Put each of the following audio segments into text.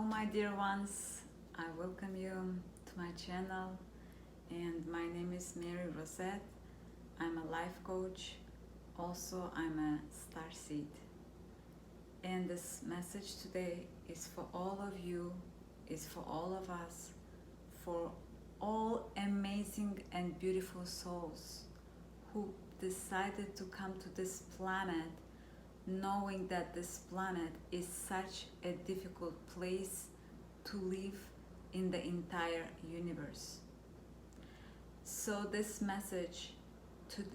my dear ones, I welcome you to my channel, and my name is Mary Rosette. I'm a life coach, also I'm a starseed, and this message today is for all of you, is for all of us, for all amazing and beautiful souls who decided to come to this planet knowing that this planet is such a difficult place to live in the entire universe. So this message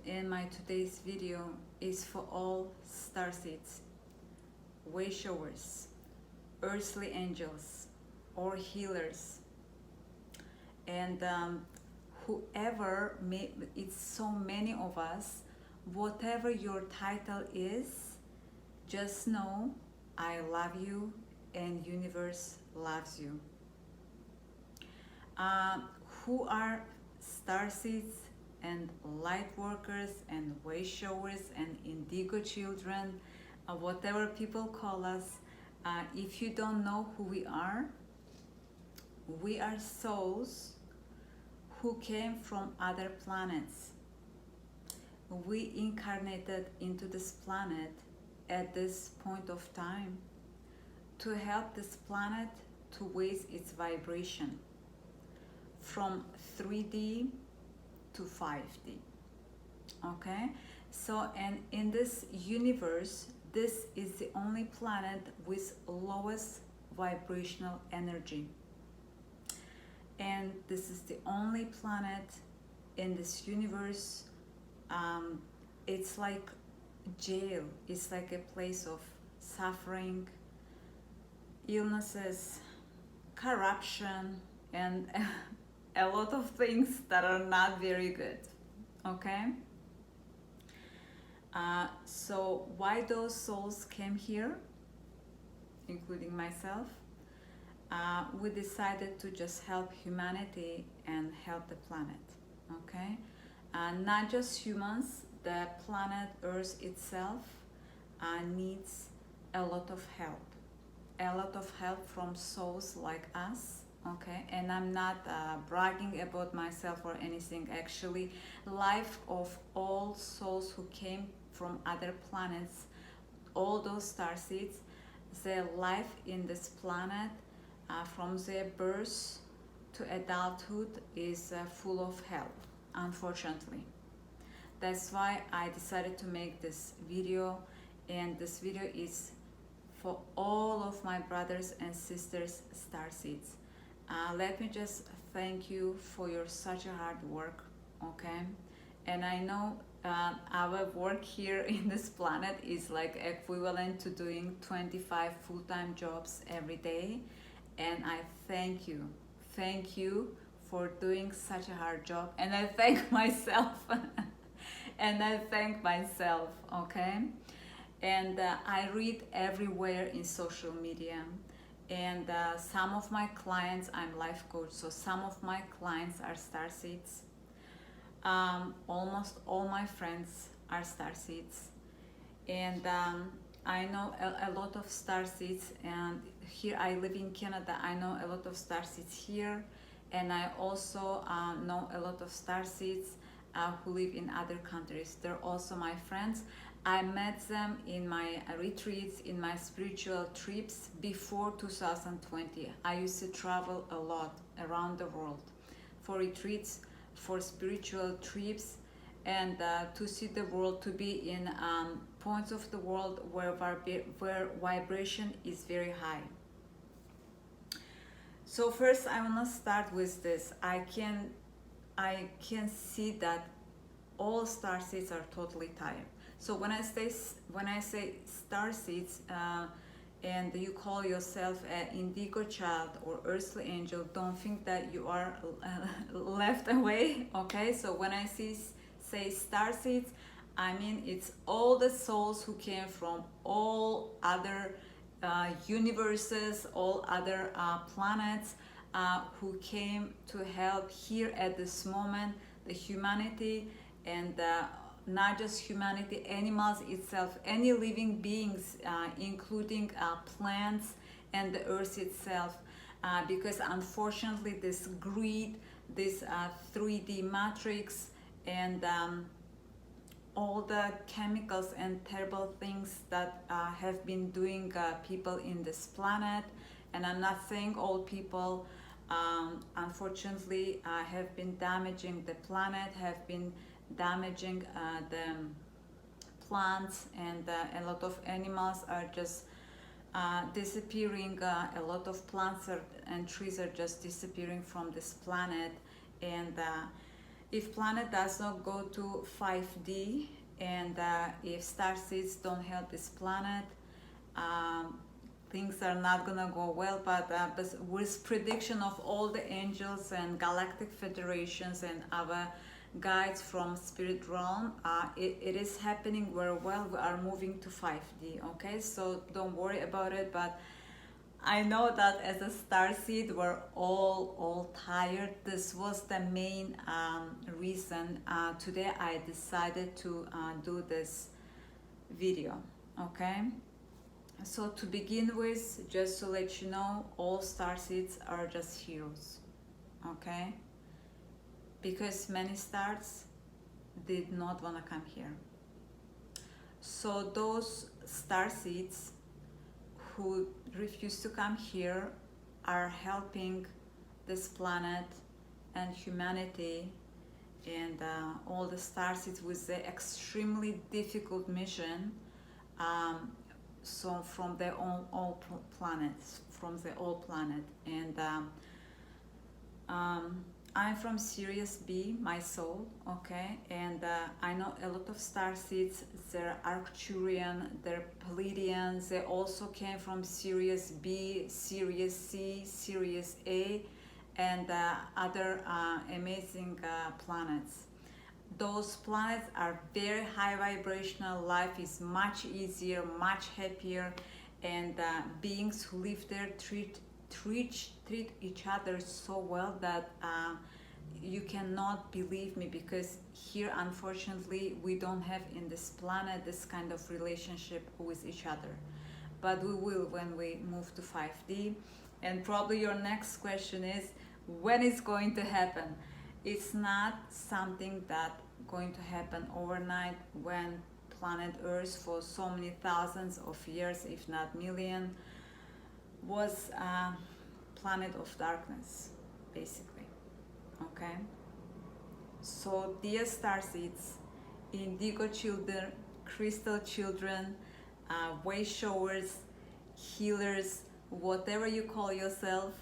in my today's video is for all starseeds, wayshowers, earthly angels, or healers, and whoever it's so many of us. Whatever your title is, just know I love you and universe loves you. Who are starseeds and light workers and wayshowers and indigo children, whatever people call us? If you don't know who we are souls who came from other planets. We incarnated into this planet at this point of time to help this planet to raise its vibration from 3D to 5D. Okay, so and in this universe, this is the only planet with lowest vibrational energy, and this is the only planet in this universe. It's like jail. It's like a place of suffering, illnesses, corruption, and a lot of things that are not very good. Okay, so why those souls came here, including myself? We decided to just help humanity and help the planet. Okay, not just humans. The planet Earth itself needs a lot of help from souls like us. Okay, and I'm not bragging about myself or anything. Actually, life of all souls who came from other planets, all those starseeds, their life in this planet from their birth to adulthood is full of hell, unfortunately. That's why I decided to make this video, and this video is for all of my brothers and sisters starseeds. Let me just thank you for your such a hard work. Okay, and I know our work here in this planet is like equivalent to doing 25 full-time jobs every day, and I thank you for doing such a hard job, and I thank myself okay? And I read everywhere in social media, and some of my clients, I'm life coach, so some of my clients are starseeds. Almost all my friends are starseeds, and I know a lot of starseeds, and here I live in Canada. I know a lot of starseeds here, and I also know a lot of starseeds who live in other countries. They're also my friends. I met them in my retreats, in my spiritual trips before 2020. I used to travel a lot around the world for retreats, for spiritual trips, and to see the world, to be in points of the world where vibration is very high. So first I want to start with this. I can see that all starseeds are totally tired. So when I say starseeds, and you call yourself an indigo child or earthly angel, don't think that you are left away. Okay, so when I say starseeds, I mean it's all the souls who came from all other universes, all other planets, who came to help here at this moment the humanity, and not just humanity, animals itself, any living beings, including plants and the earth itself. because unfortunately this greed, this 3D matrix, and all the chemicals and terrible things that have been doing people in this planet, and I'm not saying all people, unfortunately have been damaging the planet, have been damaging the plants, and a lot of animals are just disappearing. A lot of plants and trees are just disappearing from this planet, and if planet does not go to 5D, and if starseeds don't help this planet, things are not gonna go well. But with prediction of all the angels and galactic federations and our guides from spirit realm, it is happening very well. We are moving to 5D. Okay, so don't worry about it. But I know that as a starseed, we're all tired. This was the main reason today I decided to do this video. Okay, so to begin with, just to let you know, all starseeds are just heroes. Okay, because many stars did not want to come here. So those starseeds who refuse to come here are helping this planet and humanity, and all the starseeds with the extremely difficult mission, so from their own all planets, from the old planet. And I'm from Sirius B, my soul, okay, and I know a lot of starseeds. They're Arcturian, they're Pleiadians. They also came from Sirius B, Sirius C, Sirius A, and other amazing planets. Those planets are very high vibrational. Life is much easier, much happier, and beings who live there treat each other so well that you cannot believe me, because here unfortunately we don't have in this planet this kind of relationship with each other. But we will when we move to 5D. And probably your next question is, when is going to happen? It's not something that going to happen overnight. When planet Earth for so many thousands of years, if not million, was a planet of darkness, basically. Okay, so dear starseeds, indigo children, crystal children, wayshowers, healers, whatever you call yourself,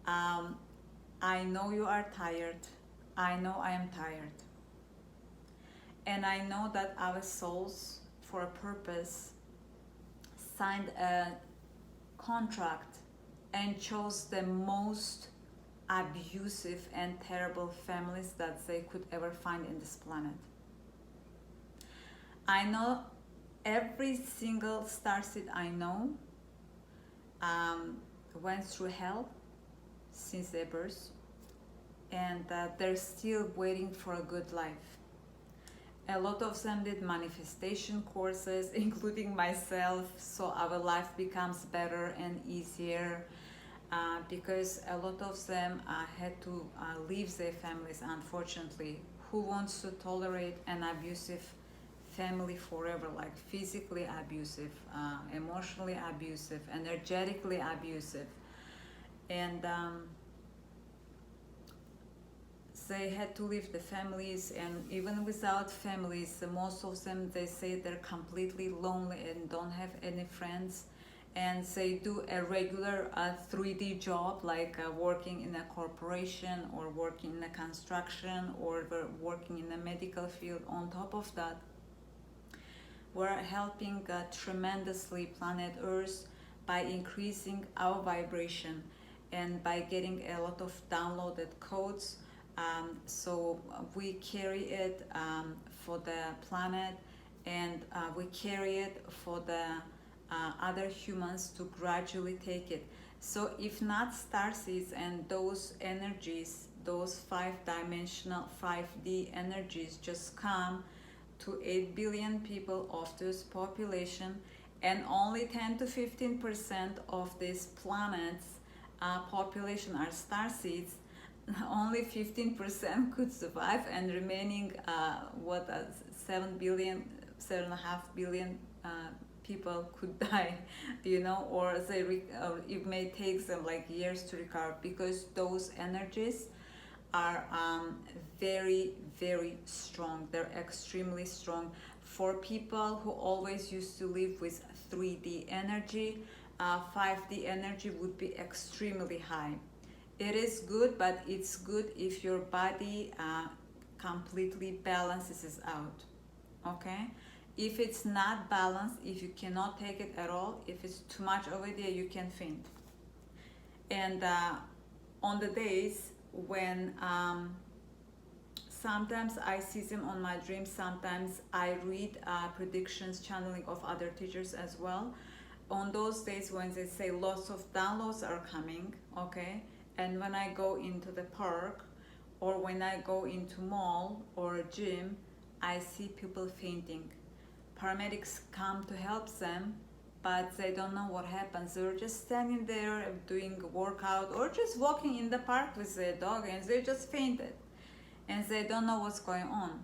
I know you are tired. I know I am tired, and I know that our souls, for a purpose, signed a contract and chose the most abusive and terrible families that they could ever find in this planet. I know every single starseed I know went through hell since their birth, and they're still waiting for a good life. A lot of them did manifestation courses, including myself, so our life becomes better and easier, because a lot of them had to leave their families, unfortunately. Who wants to tolerate an abusive family forever, like physically abusive, emotionally abusive, energetically abusive? And they had to leave the families, and even without families, most of them, they say they're completely lonely and don't have any friends, and they do a regular 3D job, like working in a corporation or working in a construction or working in a medical field. On top of that, we're helping tremendously planet Earth by increasing our vibration and by getting a lot of downloaded codes. So we carry it for the planet, and we carry it for the other humans to gradually take it. So if not starseeds and those energies, those 5-dimensional 5D energies just come to 8 billion people of this population, and only 10 to 15% of these planets population are starseeds, only 15% could survive, and remaining 7 billion, 7.5 billion people could die, or it may take them like years to recover, because those energies are very, very strong. They're extremely strong. For people who always used to live with 3D energy, 5D energy would be extremely high. It is good, but it's good if your body completely balances out. Okay? If it's not balanced, if you cannot take it at all, if it's too much over there, you can faint. And on the days when sometimes I see them on my dreams, sometimes I read predictions, channeling of other teachers as well. On those days when they say lots of downloads are coming, okay, and when I go into the park or when I go into mall or a gym, I see people fainting. Paramedics come to help them, but they don't know what happens. They're just standing there doing a workout or just walking in the park with their dog, and they just fainted, and they don't know what's going on.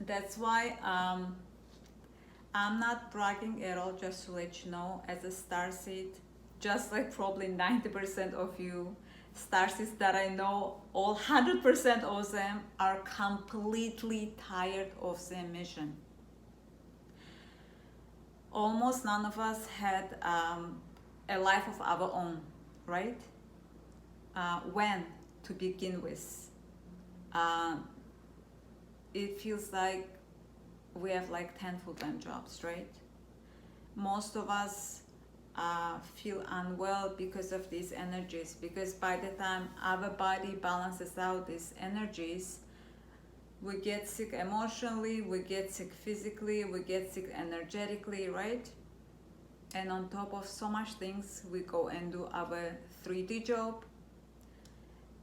That's why I'm not bragging at all, just to let you know, as a starseed, just like probably 90% of you starseeds that I know, all 100% of them are completely tired of their mission. Almost none of us had a life of our own, right? When to begin with? It feels like we have like 10 full-time jobs, right? Most of us feel unwell because of these energies, because by the time our body balances out these energies, we get sick emotionally, we get sick physically, we get sick energetically, right? And on top of so much things, we go and do our 3D job,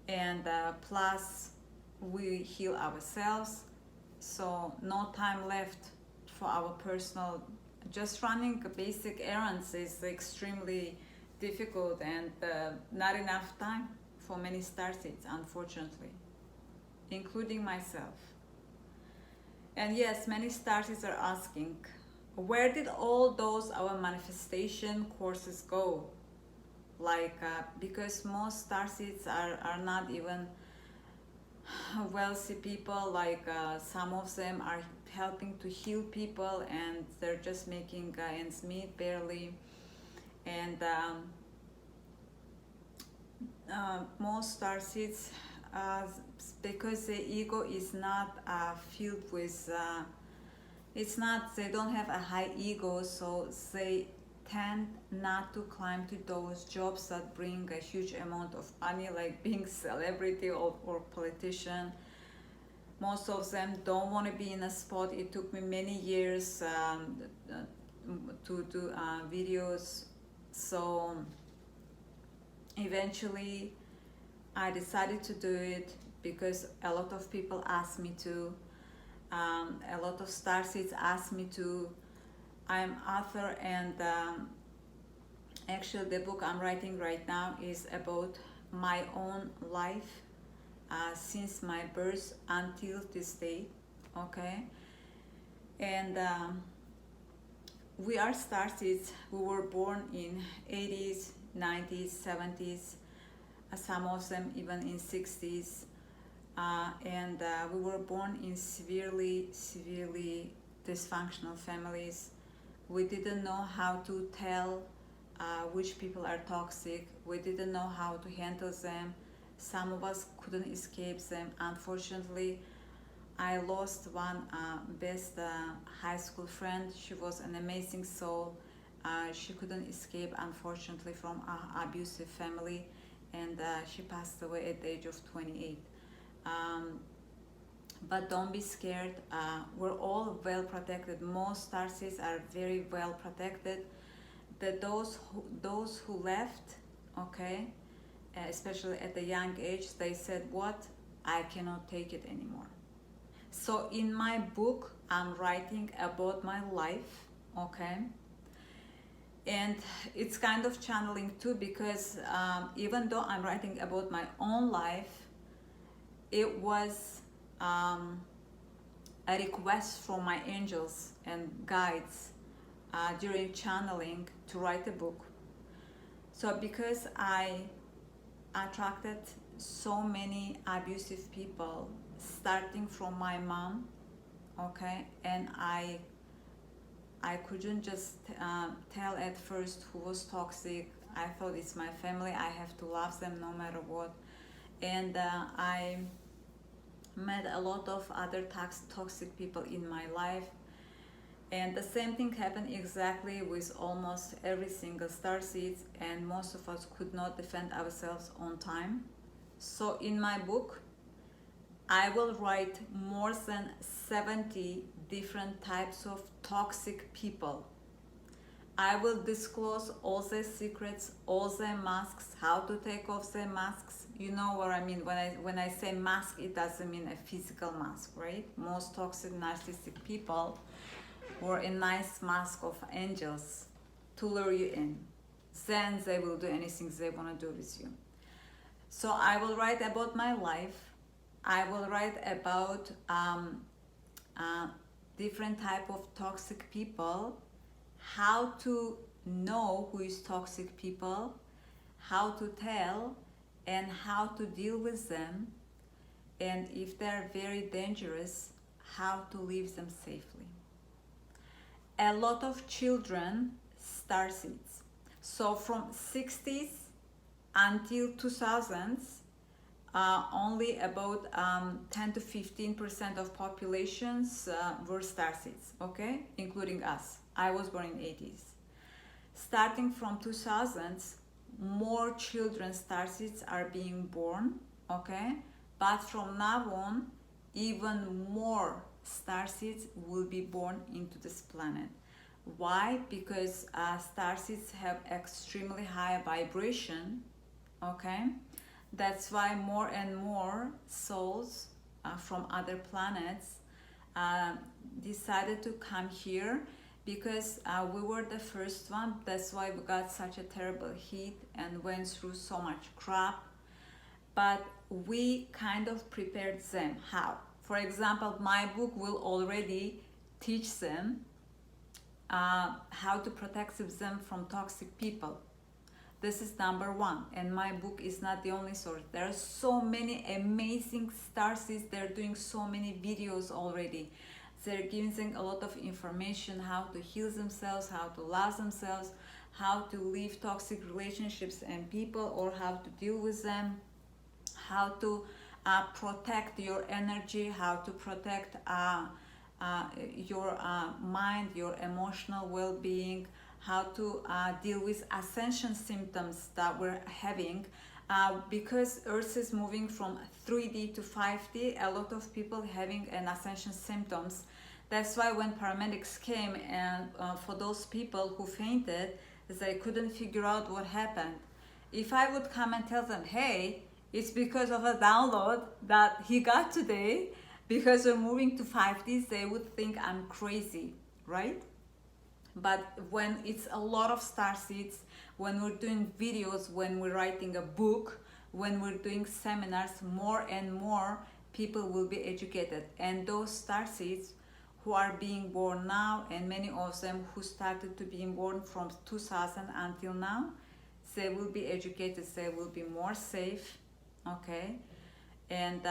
and plus we heal ourselves. So no time left for our personal. Just running basic errands is extremely difficult, and not enough time for many starseeds, unfortunately, including myself. And yes, many starseeds are asking, where did all those our manifestation courses go? Like, because most starseeds are not even wealthy people. Like some of them are helping to heal people, and they're just making ends meet barely. And most starseeds, because the ego is not filled with, they don't have a high ego, so they tend not to climb to those jobs that bring a huge amount of money, like being celebrity or politician. Most of them don't want to be in a spot. It took me many years to do videos, so eventually I decided to do it because a lot of people asked me to. A lot of starseeds asked me to. I'm author, and actually the book I'm writing right now is about my own life since my birth until this day, okay? And we are starseeds. We were born in 80s, 90s, 70s, some of them even in 60s. And we were born in severely dysfunctional families. We didn't know how to tell which people are toxic. We didn't know how to handle them. Some of us couldn't escape them. Unfortunately, I lost one best high school friend. She was an amazing soul. She couldn't escape, unfortunately, from an abusive family, and she passed away at the age of 28. But don't be scared. We're all well protected. Most starseeds are very well protected. Those who left, okay, especially at a young age, they said, what? I cannot take it anymore. So in my book, I'm writing about my life, okay? And it's kind of channeling too, because even though I'm writing about my own life, it was a request from my angels and guides during channeling to write a book. So because I attracted so many abusive people, starting from my mom, okay, and I couldn't just tell at first who was toxic. I thought it's my family, I have to love them no matter what. And I met a lot of other toxic people in my life. And the same thing happened exactly with almost every single starseed, and most of us could not defend ourselves on time. So in my book, I will write more than 70 different types of toxic people. I will disclose all their secrets, all their masks, how to take off their masks. You know what I mean when I say mask, it doesn't mean a physical mask, right? Most toxic narcissistic people wear a nice mask of angels to lure you in. Then they will do anything they want to do with you. So I will write about my life. I will write about different type of toxic people, how to know who is toxic people, how to tell, and how to deal with them, and if they're very dangerous, how to leave them safely. A lot of children starseeds. So from 60s until 2000s, only about 10 to 15% of populations were starseeds, okay, including us. I was born in 80s. Starting from 2000s, more children starseeds are being born, okay, but from now on, even more starseeds will be born into this planet. Why? Because starseeds have extremely high vibration, okay. That's why more and more souls from other planets decided to come here, because we were the first one. That's why we got such a terrible heat and went through so much crap. But we kind of prepared them. How? For example, my book will already teach them how to protect them from toxic people. This is number one, and my book is not the only source. There are so many amazing starseeds. They're doing so many videos already. They're giving them a lot of information, how to heal themselves, how to love themselves, how to leave toxic relationships and people, or how to deal with them, how to protect your energy, how to protect your mind, your emotional well-being, how to deal with ascension symptoms that we're having. Because Earth is moving from 3D to 5D, a lot of people having an ascension symptoms. That's why when paramedics came, and for those people who fainted, they couldn't figure out what happened. If I would come and tell them, hey, it's because of a download that he got today, because we're moving to 5D, they would think I'm crazy, right? But when it's a lot of starseeds, when we're doing videos, when we're writing a book, when we're doing seminars, more and more people will be educated. And those starseeds who are being born now, and many of them who started to being born from 2000 until now, they will be educated, they will be more safe, okay? And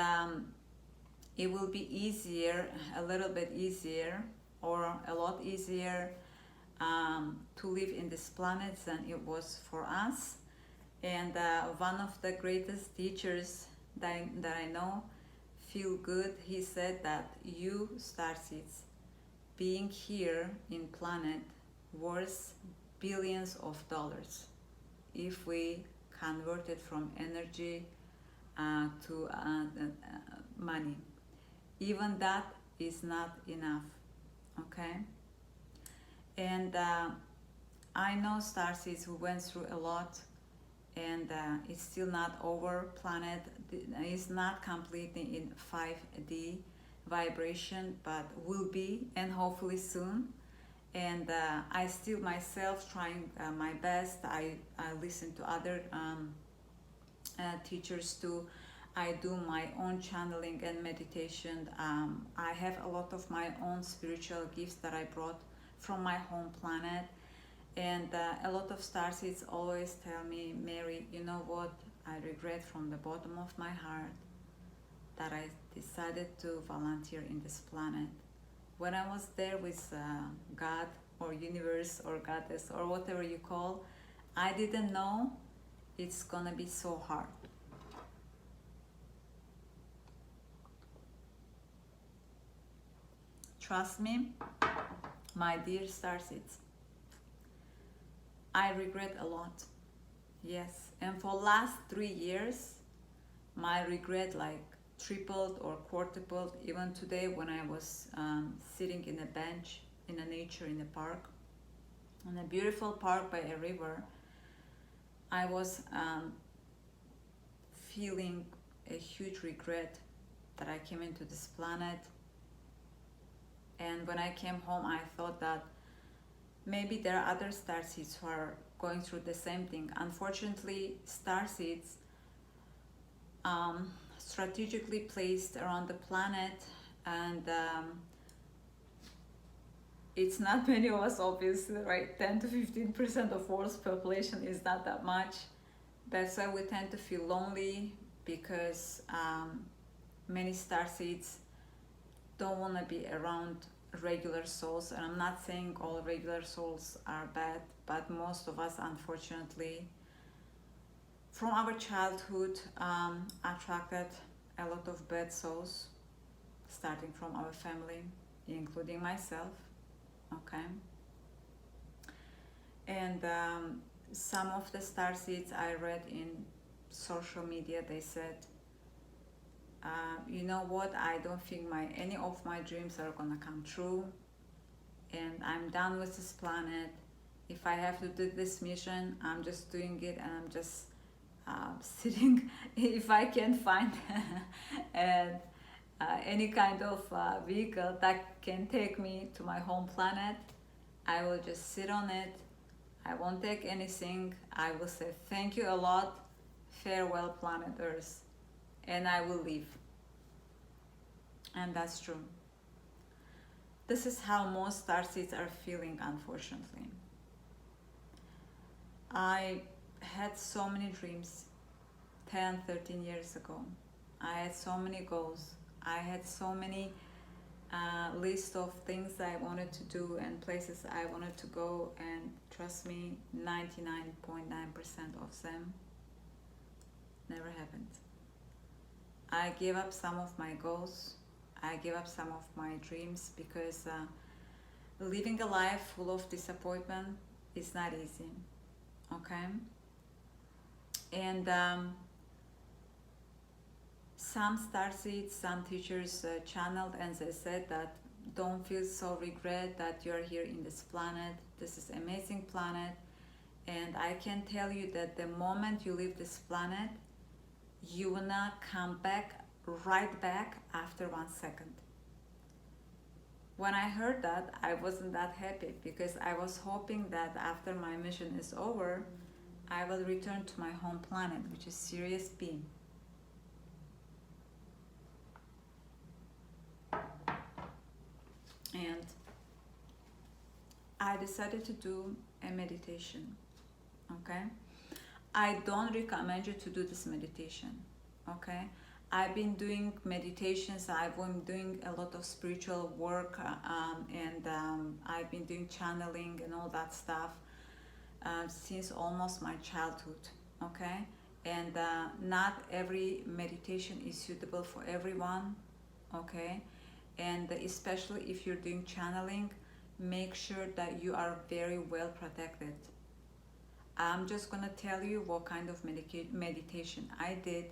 it will be easier, a little bit easier, or a lot easier to live in this planet than it was for us. And one of the greatest teachers that I know, Feel Good, he said that you starseeds being here in planet worth billions of dollars if we convert it from energy to money. Even that is not enough, okay? And I know starseeds who went through a lot, and it's still not over. Planet is not completely in 5D vibration, but will be, and hopefully soon. And I still myself trying my best. I listen to other teachers too. I do my own channeling and meditation. I have a lot of my own spiritual gifts that I brought from my home planet. And a lot of starseeds always tell me, Mary, you know what? I regret from the bottom of my heart that I decided to volunteer in this planet. When I was there with God or universe or goddess or whatever you call, I didn't know it's gonna be so hard. Trust me, my dear starseeds, I regret a lot. Yes, and for last 3 years, my regret like tripled or quadrupled. Even today, when I was sitting in a bench in a nature in a park, in a beautiful park by a river, I was feeling a huge regret that I came into this planet. And when I came home, I thought that maybe there are other starseeds who are going through the same thing. Unfortunately, starseeds strategically placed around the planet, and it's not many of us, obviously, right? 10 to 15% of world's population is not that much. That's why we tend to feel lonely, because many starseeds don't want to be around regular souls. And I'm not saying all regular souls are bad, but most of us, unfortunately, from our childhood, attracted a lot of bad souls, starting from our family, including myself. Okay. And some of the starseeds I read in social media, they said, you know what, I don't think any of my dreams are gonna come true, and I'm done with this planet. If I have to do this mission, I'm just doing it, and I'm just sitting. If I can find and any kind of vehicle that can take me to my home planet, I will just sit on it. I won't take anything. I will say thank you a lot, farewell planet Earth, and I will leave. And that's true. This is how most starseeds are feeling, unfortunately. I had so many dreams 10, 13 years ago. I had so many goals. I had so many list of things I wanted to do and places I wanted to go, and trust me, 99.9% of them never happened. I gave up some of my goals. I gave up some of my dreams, because living a life full of disappointment is not easy. Okay? And some starseeds, some teachers channeled, and they said that don't feel so regret that you're here in this planet. This is an amazing planet, and I can tell you that the moment you leave this planet, you will not come back right back after 1 second. When I heard that, I wasn't that happy, because I was hoping that after my mission is over, I will return to my home planet, which is Sirius B. And I decided to do a meditation. Okay? I don't recommend you to do this meditation. Okay? I've been doing meditations, I've been doing a lot of spiritual work, and I've been doing channeling and all that stuff since almost my childhood. Okay? And not every meditation is suitable for everyone. Okay? And especially if you're doing channeling, make sure that you are very well protected. I'm just gonna tell you what kind of meditation I did.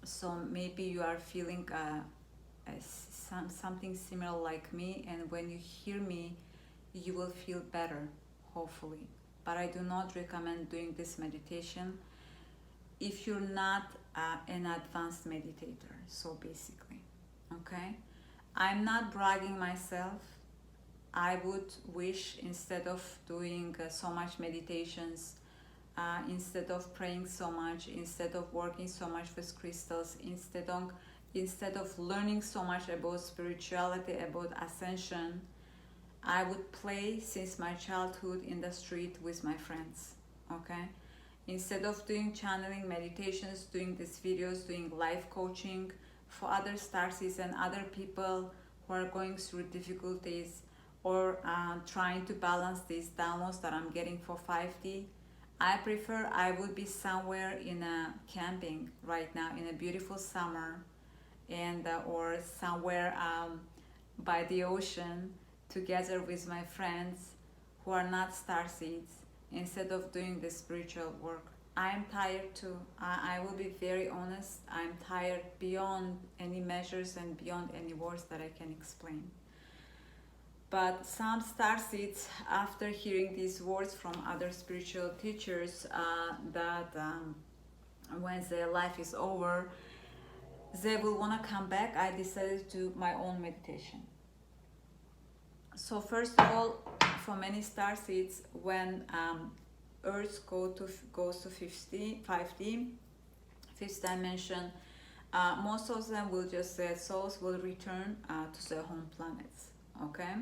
So maybe you are feeling something similar like me, and when you hear me, you will feel better, hopefully. But I do not recommend doing this meditation if you're not an advanced meditator. So basically, okay, I'm not bragging myself. I would wish, instead of doing so much meditations, instead of praying so much, instead of working so much with crystals, instead of learning so much about spirituality, about ascension, I would play since my childhood in the street with my friends. Okay, instead of doing channeling meditations, doing these videos, doing life coaching for other starseeds and other people who are going through difficulties, or trying to balance these downloads that I'm getting for 5D, I would be somewhere in a camping right now in a beautiful summer, and or somewhere by the ocean, together with my friends who are not starseeds, instead of doing the spiritual work. I'm tired too. I will be very honest. I'm tired beyond any measures and beyond any words that I can explain. But some starseeds, after hearing these words from other spiritual teachers, that when their life is over, they will want to come back, I decided to do my own meditation. So first of all, for many starseeds, when Earth goes to 5D, fifth dimension, most of them will just say souls will return to their home planets. Okay.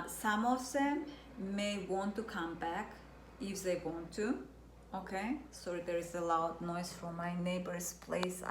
Some of them may want to come back if they want to. Okay. Sorry, there is a loud noise from my neighbor's place.